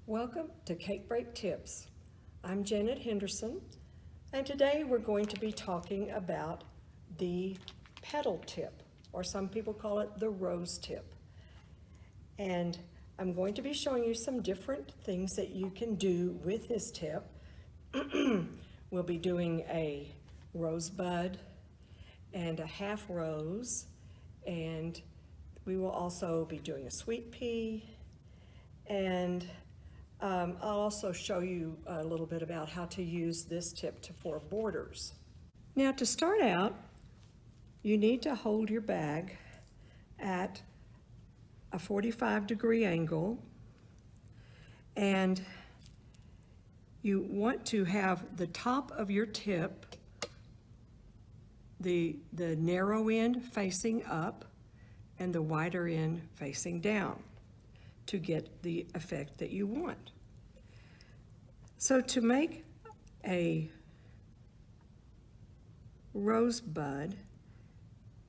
Welcome to Cake Break Tips. I'm Janet Henderson, and today we're going to be talking about the petal tip, or some people call it the rose tip. And I'm going to be showing you some different things that you can do with this tip. We'll be doing a rosebud and a half rose, and we will also be doing a sweet pea, and I'll also show you a little bit about how to use this tip for borders. Now, to start out, you need to hold your bag at a 45-degree angle, and you want to have the top of your tip, the narrow end facing up and the wider end facing down to get the effect that you want. So to make a rosebud,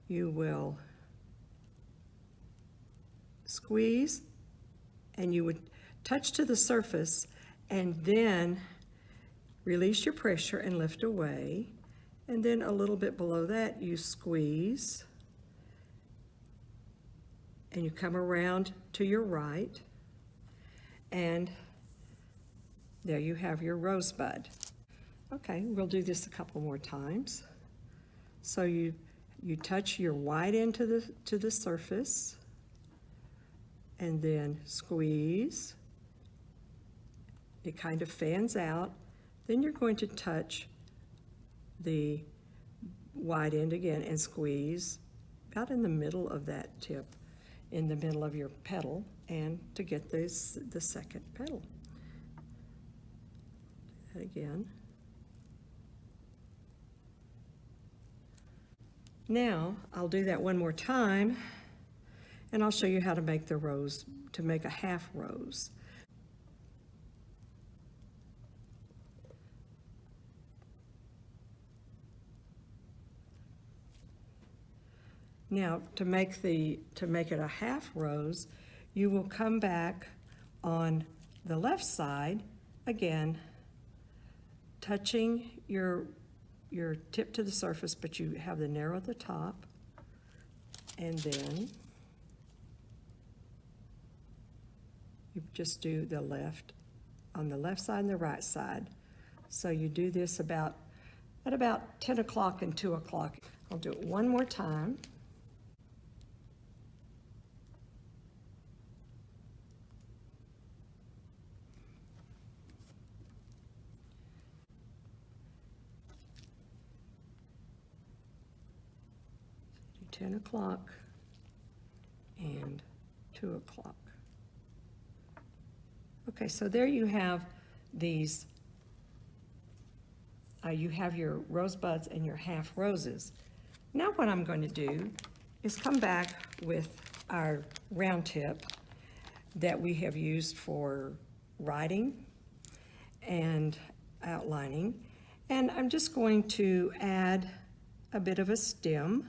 you will squeeze and you would touch to the surface and then release your pressure and lift away. And then a little bit below that, you squeeze and you come around to your right, and there you have your rosebud. Okay, we'll do this a couple more times. So you touch your wide end to the surface, and then squeeze. It kind of fans out. Then you're going to touch the wide end again and squeeze about in the middle of that tip, in the middle of your petal, and to get the second petal. Do that again. Now I'll do that one more time, and I'll show you how to make the rose, to make a half rose. Now, to make it a half rose, you will come back on the left side, again, touching your tip to the surface, but you have the narrow at the top, and then you just do the left on the left side and the right side. So you do this at about 10 o'clock and 2 o'clock. I'll do it one more time. Do 10 o'clock and 2 o'clock. Okay, so there you have these, you have your rosebuds and your half roses. Now what I'm going to do is come back with our round tip that we have used for writing and outlining, and I'm just going to add a bit of a stem.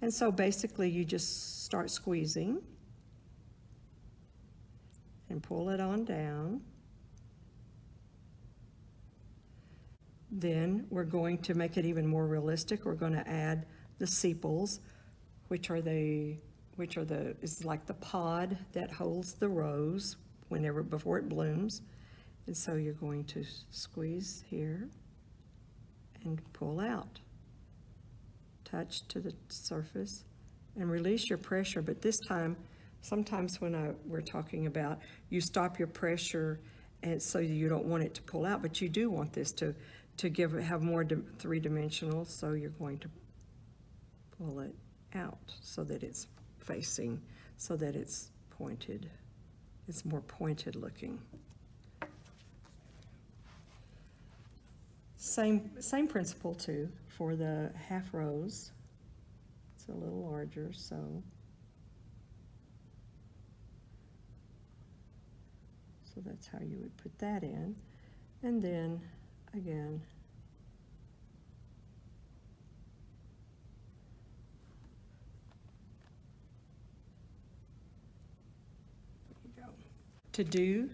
And so basically you just start squeezing and pull it on down. Then we're going to make it even more realistic. We're going to add the sepals, which is like the pod that holds the rose before it blooms. And so you're going to squeeze here and pull out. Touch to the surface and release your pressure, but this time, sometimes when we're talking about, you stop your pressure and so you don't want it to pull out, but you do want this to have more three-dimensional, so you're going to pull it out so that it's facing, so that it's pointed. It's more pointed looking. Same principle too for the half rose. It's a little larger, so that's how you would put that in. And then again, there you go. To do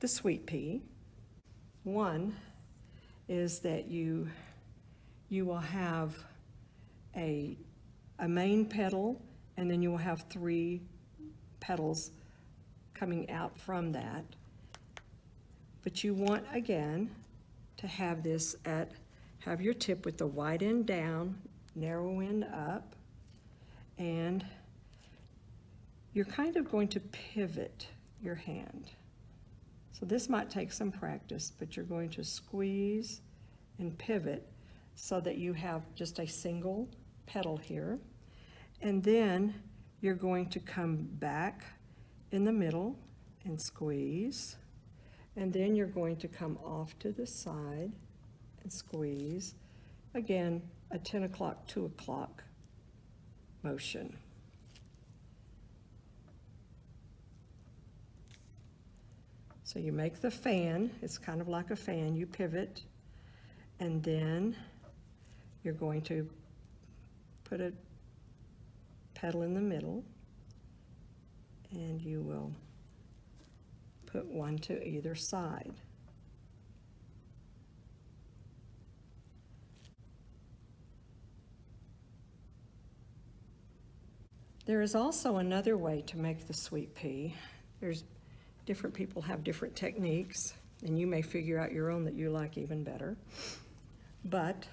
the sweet pea. One is that you will have a main petal, and then you will have 3 petals coming out from that. But you want, again, to have this have your tip with the wide end down, narrow end up, and you're kind of going to pivot your hand. So this might take some practice, but you're going to squeeze and pivot so that you have just a single petal here. And then you're going to come back in the middle and squeeze. And then you're going to come off to the side and squeeze. Again, a 10 o'clock, 2 o'clock motion. So you make the fan, it's kind of like a fan, you pivot, and then you're going to put a petal in the middle, and you will put one to either side. There is also another way to make the sweet pea. Different people have different techniques, and you may figure out your own that you like even better. But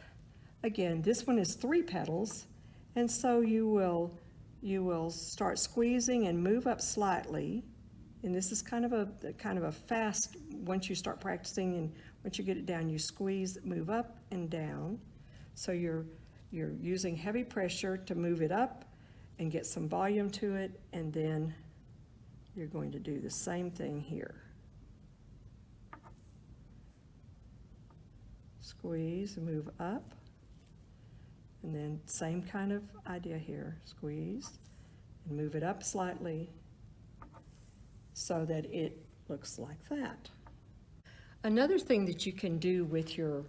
again, this one is 3 petals, and so you will start squeezing and move up slightly. And this is kind of a fast, once you start practicing, and once you get it down, you squeeze, move up and down. So you're using heavy pressure to move it up and get some volume to it, and then you're going to do the same thing here. Squeeze, move up, and then same kind of idea here. Squeeze and move it up slightly so that it looks like that. Another thing that you can do with your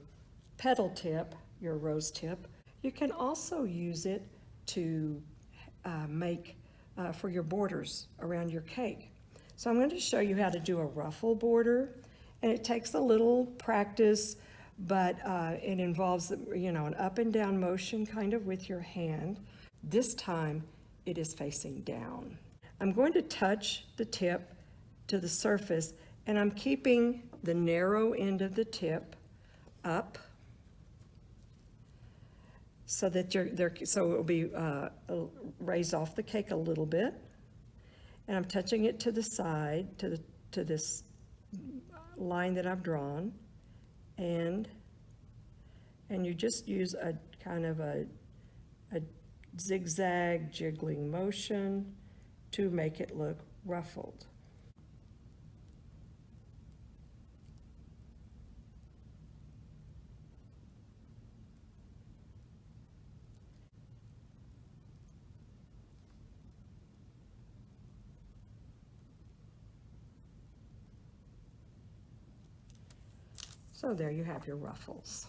petal tip, your rose tip, you can also use it to make for your borders around your cake. So I'm going to show you how to do a ruffle border, and it takes a little practice, but it involves, an up and down motion kind of with your hand. This time it is facing down. I'm going to touch the tip to the surface, and I'm keeping the narrow end of the tip up so that so it will be raised off the cake a little bit, and I'm touching it to the side, to this line that I've drawn, and you just use a kind of a zigzag jiggling motion to make it look ruffled. So there you have your ruffles.